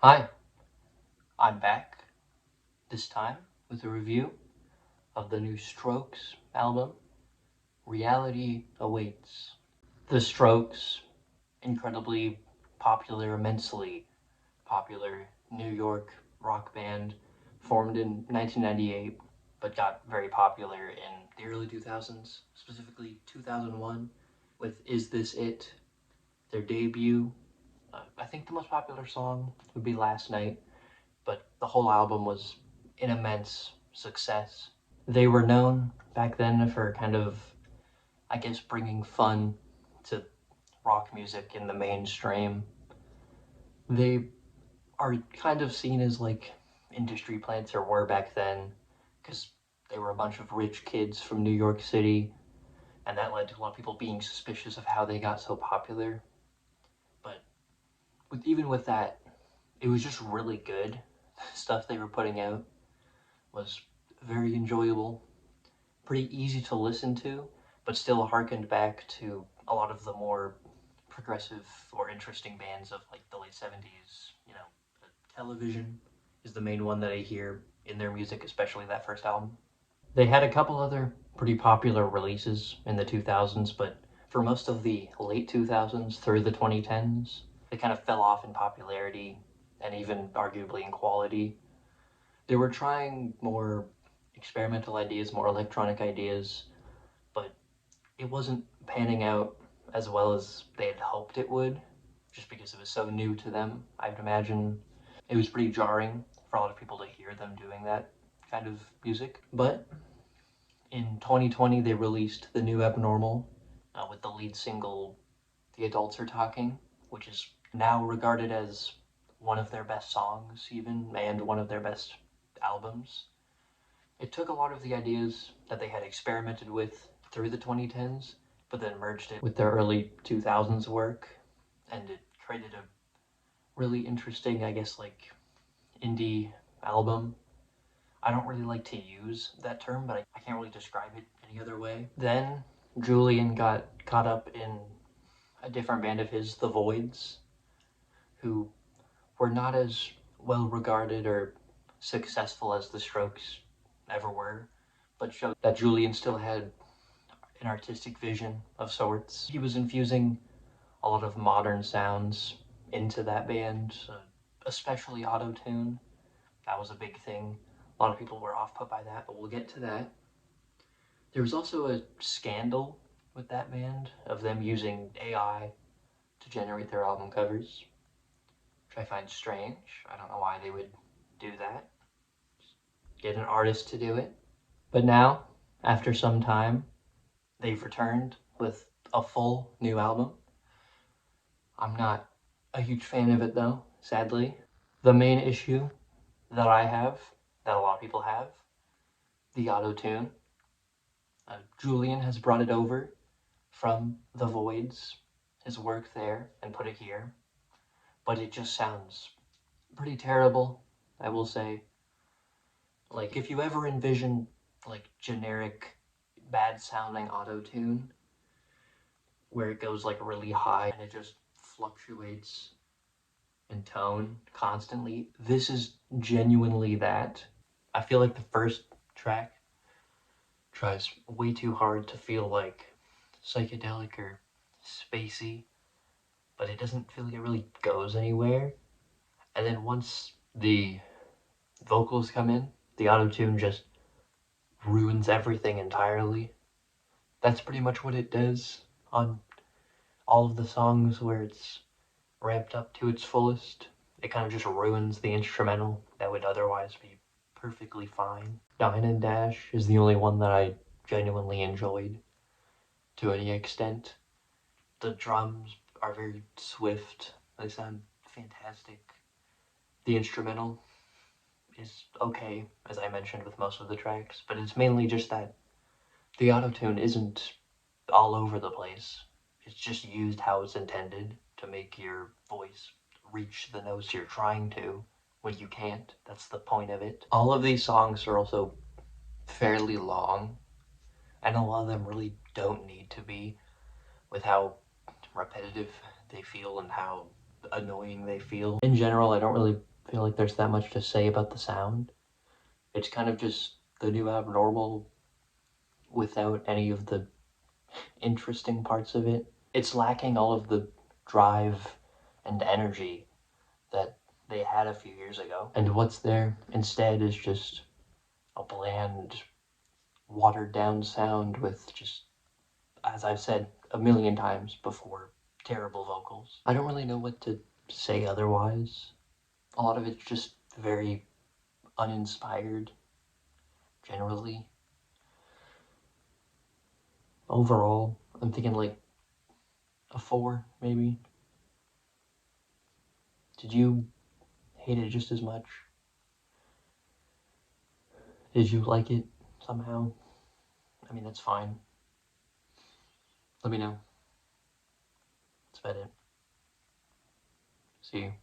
Hi, I'm back, this time with a review of the new Strokes album, Reality Awaits. The Strokes, incredibly popular, immensely popular New York rock band, formed in 1998, but got very popular in the early 2000s, specifically 2001, with Is This It? Their debut. I think the most popular song would be Last Night, but the whole album was an immense success. They were known back then for kind of, I guess, bringing fun to rock music in the mainstream. They are kind of seen as like industry plants, or were back then, because they were a bunch of rich kids from New York City, and that led to a lot of people being suspicious of how they got so popular. But even with that, it was just really good. Stuff they were putting out was very enjoyable, pretty easy to listen to, but still harkened back to a lot of the more progressive or interesting bands of like the late 70s. Television is the main one that I hear in their music, especially that first album. They had a couple other pretty popular releases in the 2000s, but for most of the late 2000s through the 2010s, they kind of fell off in popularity and even arguably in quality. They were trying more experimental ideas, more electronic ideas, but it wasn't panning out as well as they had hoped it would, just because it was so new to them. I would imagine it was pretty jarring for a lot of people to hear them doing that kind of music. But in 2020, they released the new Abnormal with the lead single, The Adults Are Talking, which is now regarded as one of their best songs, even, and one of their best albums. It took a lot of the ideas that they had experimented with through the 2010s, but then merged it with their early 2000s work, and it created a really interesting, I guess, like indie album. I don't really like to use that term, but I can't really describe it any other way. Then Julian got caught up in a different band of his, The Voids, who were not as well regarded or successful as the Strokes ever were, but showed that Julian still had an artistic vision of sorts. He was infusing a lot of modern sounds into that band, especially autotune. That was a big thing. A lot of people were off put by that, but we'll get to that. There was also a scandal with that band of them using AI to generate their album covers, which I find strange. I don't know why they would do that. Get an artist to do it. But now, after some time, they've returned with a full new album. I'm not a huge fan of it though, sadly. The main issue that I have, that a lot of people have, the auto tune. Julian has brought it over from The Voids, his work there, and put it here, but it just sounds pretty terrible, I will say. Like, if you ever envision, like, generic, bad sounding auto tune, where it goes, like, really high and it just fluctuates in tone constantly, this is genuinely that. I feel like the first track tries way too hard to feel like psychedelic or spacey, but it doesn't feel like it really goes anywhere. And then once the vocals come in, the auto-tune just ruins everything entirely. That's pretty much what it does on all of the songs where it's ramped up to its fullest. It kind of just ruins the instrumental that would otherwise be perfectly fine. Dine and Dash is the only one that I genuinely enjoyed to any extent. The drums are very swift, they sound fantastic. The instrumental is okay, as I mentioned with most of the tracks, but it's mainly just that the autotune isn't all over the place. It's just used how it's intended to make your voice reach the notes you're trying to when you can't. That's the point of it. All of these songs are also fairly long, and a lot of them really don't need to be, with how repetitive they feel and how annoying they feel. In general, I don't really feel like there's that much to say about the sound. It's kind of just the new abnormal without any of the interesting parts of it. It's lacking all of the drive and energy that they had a few years ago. And what's there instead is just a bland, watered down sound with just, as I've said a million times before, terrible vocals. I don't really know what to say otherwise. A lot of it's just very uninspired, generally. Overall, I'm thinking like a 4, maybe. Did you hate it just as much? Did you like it somehow? I mean, that's fine. Let me know. That's about it. See you.